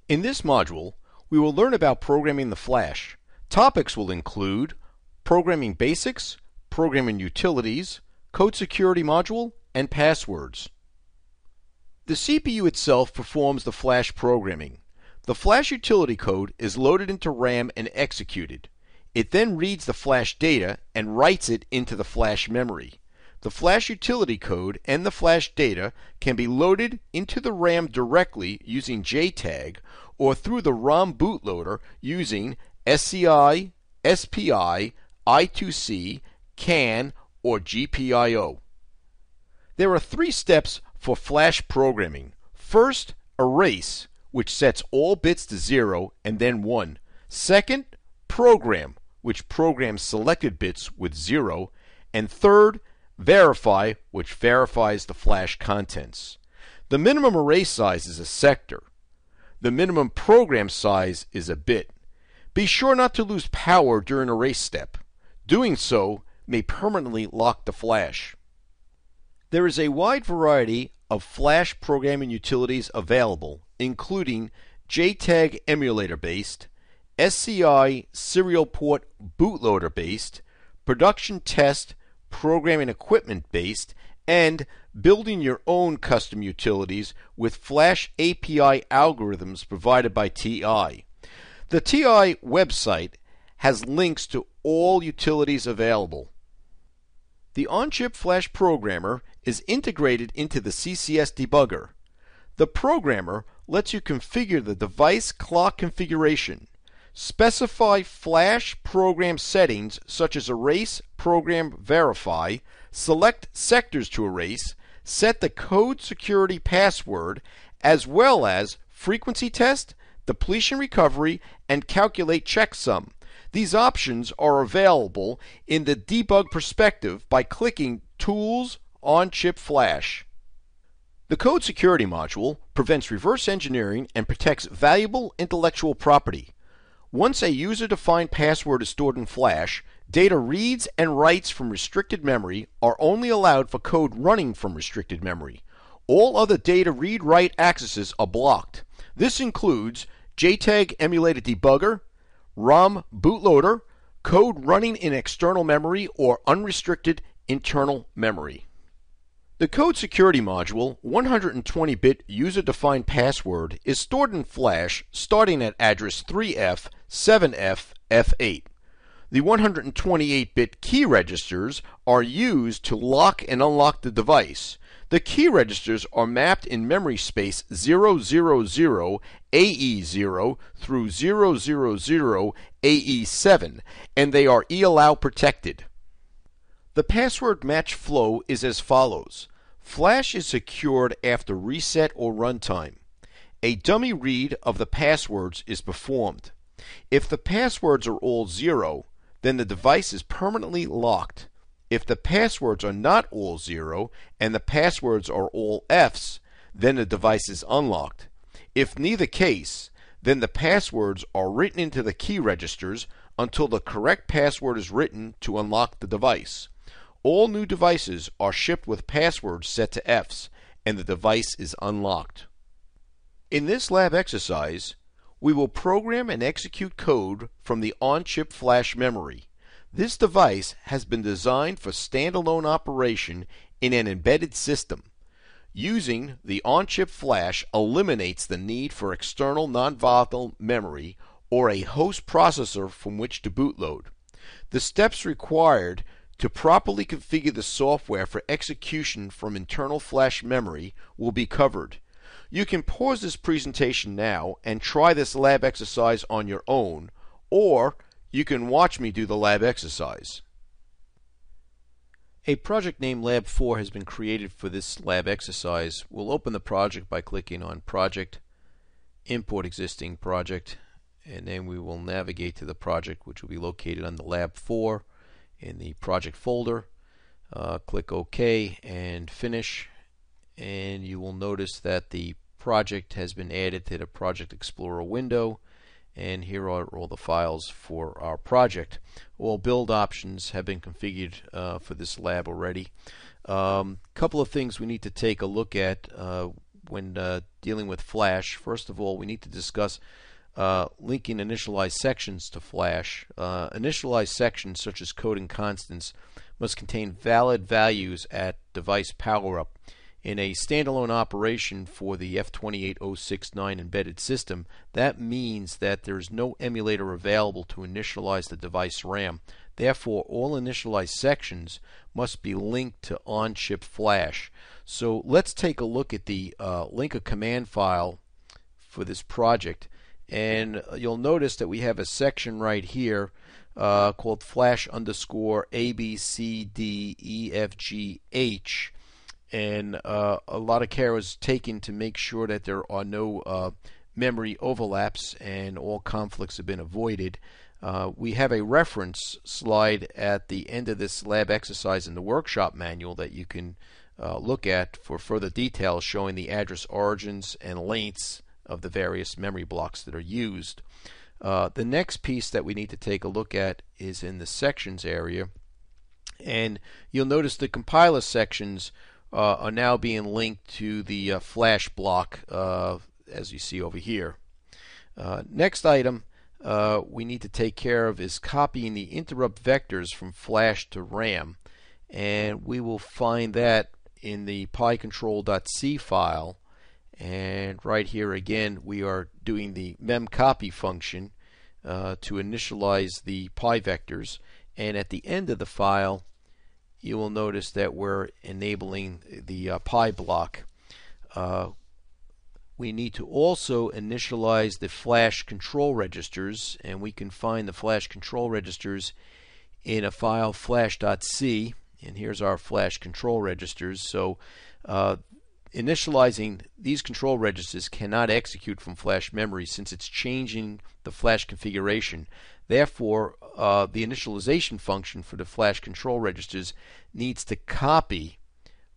In this module, we will learn about programming the flash. Topics will include programming basics, programming utilities, code security module, and passwords. The CPU itself performs the flash programming. The flash utility code is loaded into RAM and executed. It then reads the flash data and writes it into the flash memory. The flash utility code and the flash data can be loaded into the RAM directly using JTAG or through the ROM bootloader using SCI, SPI, I2C, CAN, or GPIO. There are three steps for flash programming. First, erase, which sets all bits to 0 and then 1. Second, program, which programs selected bits with 0. And third, verify, which verifies the flash contents. The minimum array size is a sector. The minimum program size is a bit. Be sure not to lose power during erase step. Doing so may permanently lock the flash. There is a wide variety of flash programming utilities available, including JTAG emulator-based, SCI serial port bootloader-based, production test programming equipment-based, and building your own custom utilities with Flash API algorithms provided by TI. The TI website has links to all utilities available. The on-chip flash programmer is integrated into the CCS debugger. The programmer lets you configure the device clock configuration, specify flash program settings such as erase, program, verify, select sectors to erase, set the code security password, as well as frequency test, depletion recovery, and calculate checksum. These options are available in the debug perspective by clicking Tools on-chip flash. The code security module prevents reverse engineering and protects valuable intellectual property. Once a user-defined password is stored in flash, data reads and writes from restricted memory are only allowed for code running from restricted memory. All other data read-write accesses are blocked. This includes JTAG emulated debugger, ROM bootloader, code running in external memory, or unrestricted internal memory. The code security module 120-bit user-defined password is stored in flash starting at address 3F, 7F, F8. The 128-bit key registers are used to lock and unlock the device. The key registers are mapped in memory space 000 AE0 through 000 AE7, and they are EALOU protected. The password match flow is as follows. Flash is secured after reset or runtime. A dummy read of the passwords is performed. If the passwords are all 0, then the device is permanently locked. If the passwords are not all 0 and the passwords are all Fs, then the device is unlocked. If neither case, then the passwords are written into the key registers until the correct password is written to unlock the device. All new devices are shipped with passwords set to Fs, and the device is unlocked. In this lab exercise, we will program and execute code from the on-chip flash memory. This device has been designed for standalone operation in an embedded system. Using the on-chip flash eliminates the need for external non-volatile memory or a host processor from which to bootload. The steps required to properly configure the software for execution from internal flash memory will be covered. You can pause this presentation now and try this lab exercise on your own, or you can watch me do the lab exercise. A project named Lab 4 has been created for this lab exercise. We'll open the project by clicking on Project, Import Existing Project, and then we will navigate to the project, which will be located on the Lab 4 in the project folder. Click OK and Finish, and you will notice that the project has been added to the Project Explorer window, and here are all the files for our project. All build options have been configured for this lab already. Couple of things we need to take a look at. when dealing with Flash. First of all, we need to discuss linking initialized sections to Flash. Initialized sections, such as code and constants, must contain valid values at device power-up. In a standalone operation for the F28069 embedded system, that means that there is no emulator available to initialize the device RAM. Therefore, all initialized sections must be linked to on-chip Flash. So let's take a look at the linker command file for this project, and you'll notice that we have a section right here called flash underscore ABCDEFGH, and a lot of care was taken to make sure that there are no memory overlaps and all conflicts have been avoided. We have a reference slide at the end of this lab exercise in the workshop manual that you can look at for further details showing the address origins and lengths of the various memory blocks that are used. The next piece that we need to take a look at is in the sections area, and you'll notice the compiler sections are now being linked to the Flash block as you see over here. Next item we need to take care of is copying the interrupt vectors from Flash to RAM, and we will find that in the pycontrol.c file. And right here again we are doing the memcopy function to initialize the pi vectors, and at the end of the file you will notice that we're enabling the pi block. We need to also initialize the flash control registers, and we can find the flash control registers in a file flash.c, and here's our flash control registers. So initializing these control registers cannot execute from flash memory since it's changing the flash configuration. Therefore, the initialization function for the flash control registers needs to copy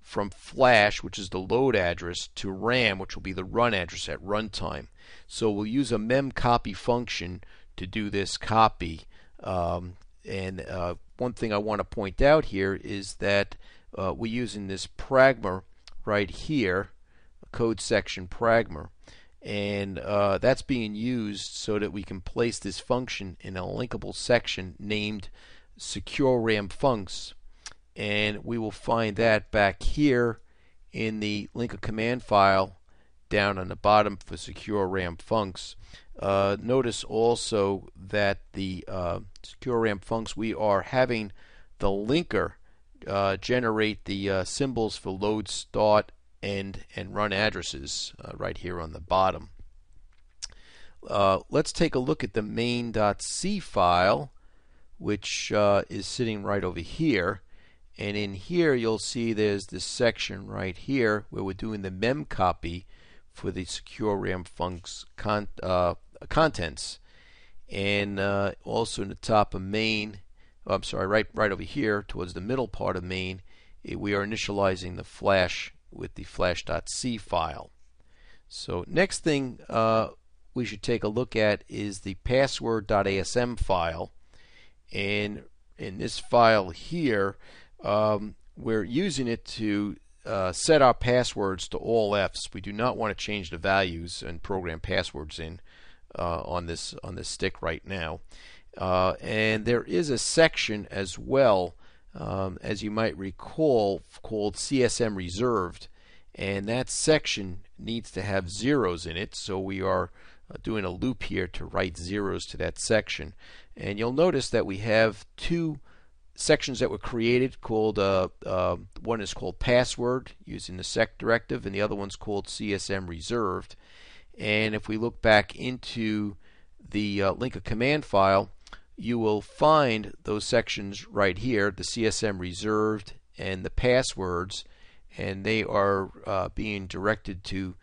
from flash, which is the load address, to RAM, which will be the run address at runtime. So we'll use a memcopy function to do this copy. One thing I want to point out here is that we're using this pragma right here, code section pragma, and that's being used so that we can place this function in a linkable section named secure RAM funcs, and we will find that back here in the linker command file down on the bottom for secure RAM funcs. Notice also that the secure RAM funcs, we are having the linker generate the symbols for load, start, end, and run addresses right here on the bottom. Let's take a look at the main.c file, which is sitting right over here, and in here you'll see there's this section right here where we're doing the memcopy for the secure RAM funcs contents, and also in the top of main, right over here towards the middle part of main, we are initializing the flash with the flash.c file. So next thing we should take a look at is the password.asm file, and in this file here we're using it to set our passwords to all F's. We do not want to change the values and program passwords in on this stick right now. And there is a section as well, as you might recall, called CSM reserved, and that section needs to have zeros in it, so we are doing a loop here to write zeros to that section. And you'll notice that we have two sections that were created called one is called password using the sec directive, and the other one's called CSM reserved. And if we look back into the linker command file, you will find those sections right here, the CSM reserved and the passwords, and they are being directed to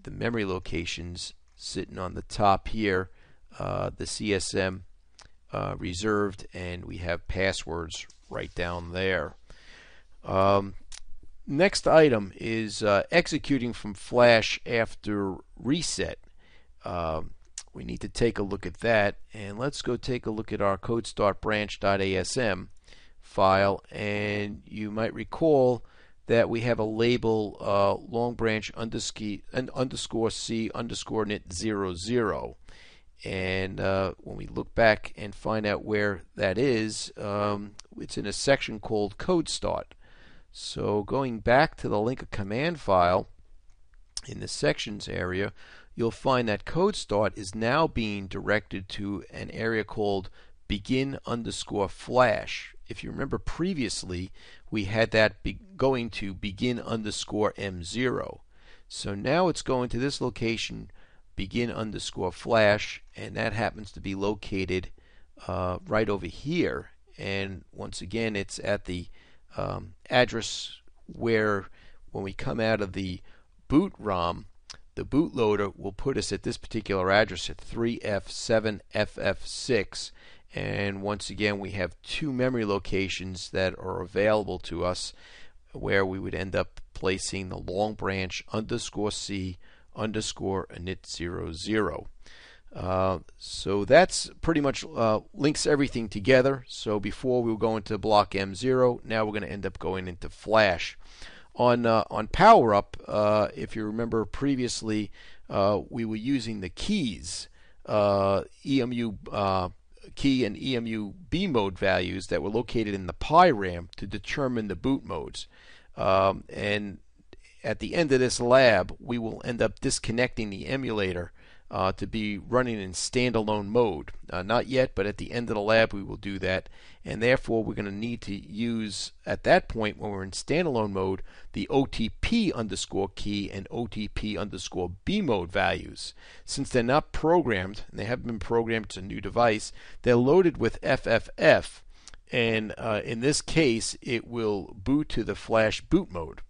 the memory locations sitting on the top here, the CSM reserved, and we have passwords right down there. Next item is executing from flash after reset. We need to take a look at that, and let's go take a look at our code start branch.asm file, and you might recall that we have a label long branch underscore C underscore NIT 00. And when we look back and find out where that is, it's in a section called code start. So going back to the Linker command file in the sections area, you'll find that code start is now being directed to an area called begin underscore flash. If you remember previously, we had that going to begin underscore M0. So now it's going to this location, begin underscore flash, and that happens to be located right over here. And once again, it's at the address where, when we come out of the boot ROM, the bootloader will put us at this particular address at 3F7FF6. And once again, we have two memory locations that are available to us where we would end up placing the long branch underscore C underscore init 00. So that's pretty much links everything together. So before we were going to block M0, now we're going to end up going into flash. On power up, if you remember previously, we were using the keys, EMU key and EMU B mode values that were located in the PIRAM to determine the boot modes. And at the end of this lab, we will end up disconnecting the emulator to be running in standalone mode. Not yet, but at the end of the lab we will do that. And therefore we're going to need to use, at that point when we're in standalone mode, the OTP underscore key and OTP underscore B mode values. Since they're not programmed, and they haven't been programmed to a new device, they're loaded with FFF. And in this case, it will boot to the flash boot mode.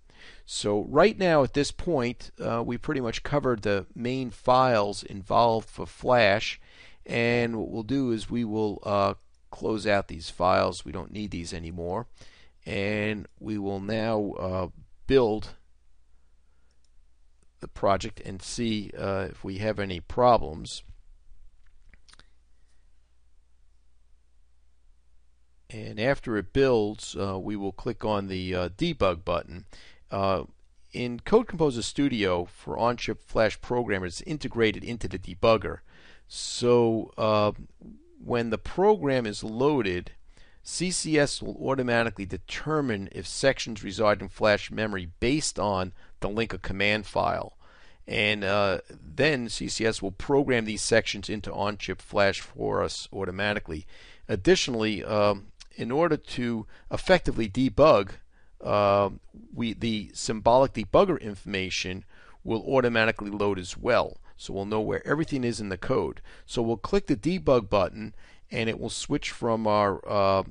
So right now at this point, we pretty much covered the main files involved for flash, and what we'll do is we will close out these files. We don't need these anymore, and we will now build the project and see if we have any problems. And after it builds, we will click on the debug button. In Code Composer Studio for on-chip flash programmers, it's integrated into the debugger. So when the program is loaded, CCS will automatically determine if sections reside in flash memory based on the Linker command file. And then CCS will program these sections into on-chip flash for us automatically. Additionally, in order to effectively debug, the symbolic debugger information will automatically load as well. So we'll know where everything is in the code. So we'll click the debug button, and it will switch from our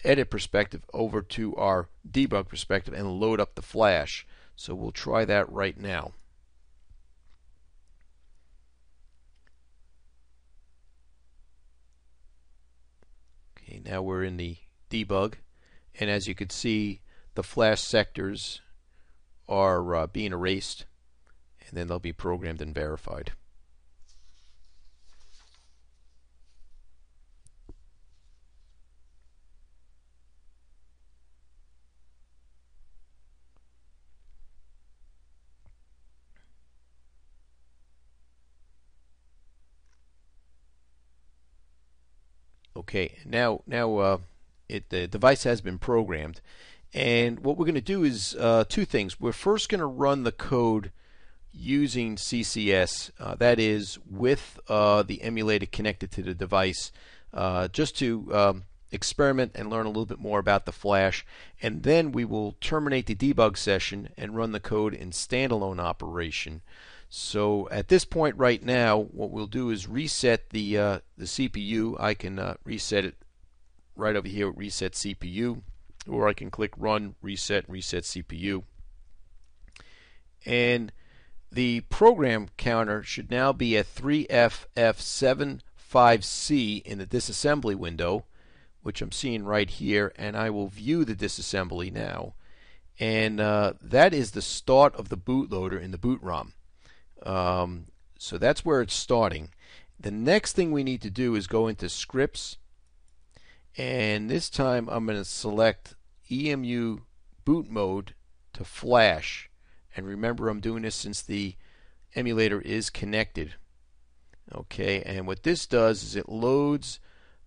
edit perspective over to our debug perspective and load up the flash. So we'll try that right now. Okay, now we're in the debug, and as you can see, the flash sectors are being erased, and then they'll be programmed and verified. Okay, now the device has been programmed. And what we're going to do is two things. We're first going to run the code using CCS, that is with the emulator connected to the device, just to experiment and learn a little bit more about the flash. And then we will terminate the debug session and run the code in standalone operation. So at this point right now, what we'll do is reset the CPU. I can reset it right over here, reset CPU. Or I can click Run, Reset, Reset CPU. And the program counter should now be at 3FF75C in the disassembly window, which I'm seeing right here, and I will view the disassembly now. And that is the start of the bootloader in the boot ROM. So that's where it's starting. The next thing we need to do is go into Scripts, and this time I'm going to select EMU boot mode to flash. And remember, I'm doing this since the emulator is connected. Okay, and what this does is it loads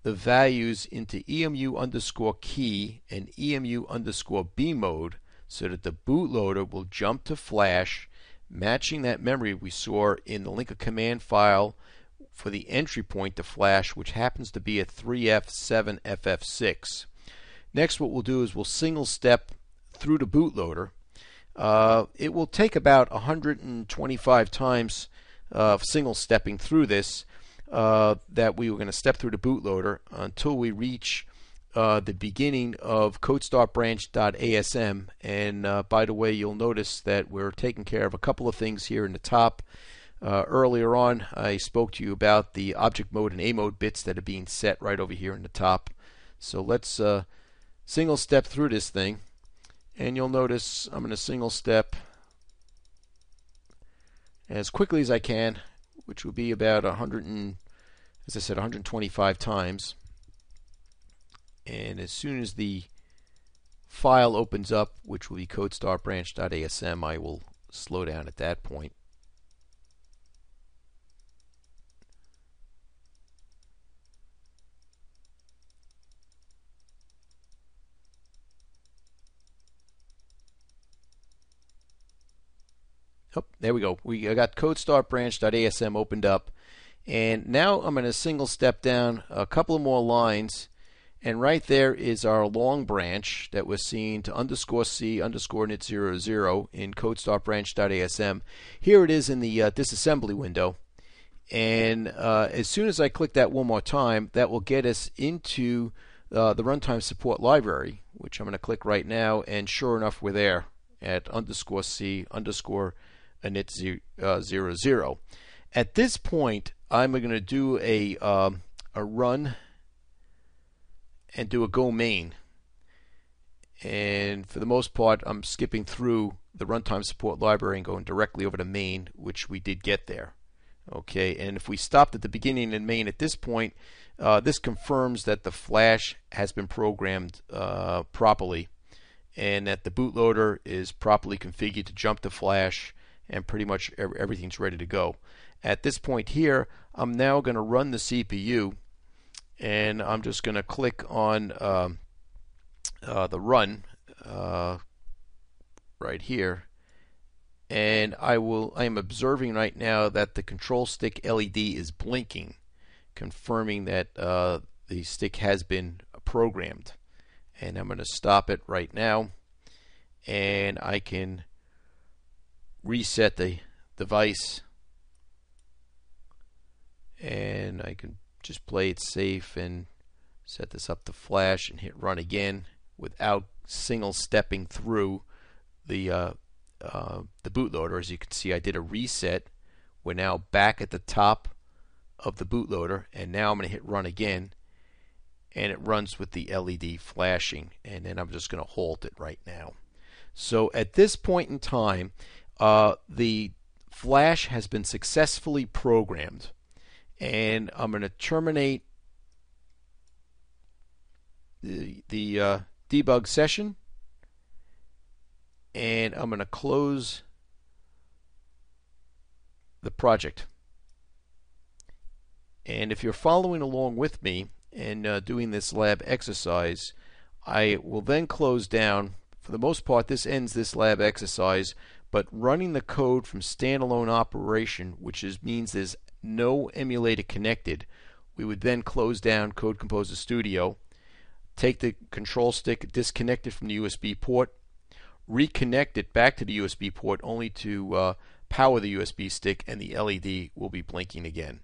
the values into EMU underscore key and EMU underscore B mode so that the bootloader will jump to flash, matching that memory we saw in the link of command file for the entry point to flash, which happens to be a 3F7FF6. Next, what we'll do is we'll single step through the bootloader. It will take about 125 times single stepping through this that we were going to step through the bootloader until we reach the beginning of codestartbranch.asm. And by the way, you'll notice that we're taking care of a couple of things here in the top. Earlier on, I spoke to you about the object mode and A mode bits that are being set right over here in the top. So let's single step through this thing. And you'll notice I'm going to single step as quickly as I can, which will be about 125 times. And as soon as the file opens up, which will be codestartbranch.asm, I will slow down at that point. Oh, there we go. I got codestartbranch.asm opened up, and now I'm going to single step down a couple of more lines, and right there is our long branch that was seen to underscore C underscore init00 in codestartbranch.asm. Here it is in the disassembly window, and as soon as I click that one more time, that will get us into the runtime support library, which I'm going to click right now, and sure enough, we're there at underscore C underscore init00. At this point, I'm going to do a run and do a go main. And for the most part, I'm skipping through the runtime support library and going directly over to main, which we did get there. Okay, and if we stopped at the beginning in main at this point, this confirms that the flash has been programmed properly, and that the bootloader is properly configured to jump to flash, and pretty much everything's ready to go. At this point here, I'm now going to run the CPU, and I'm just going to click on the run right here, and I am observing right now that the control stick LED is blinking, confirming that the stick has been programmed. And I'm going to stop it right now, and I can reset the device, and I can just play it safe and set this up to flash and hit run again without single stepping through the bootloader. As you can see, I did a reset. We're now back at the top of the bootloader, and now I'm going to hit run again, and it runs with the LED flashing, and then I'm just going to halt it right now. So at this point in time, the flash has been successfully programmed, and I'm going to terminate the debug session, and I'm going to close the project. And if you're following along with me and doing this lab exercise, I will then close down. For the most part, this ends this lab exercise, but running the code from standalone operation, which means there's no emulator connected, we would then close down Code Composer Studio, take the control stick, disconnect it from the USB port, reconnect it back to the USB port only to power the USB stick, and the LED will be blinking again.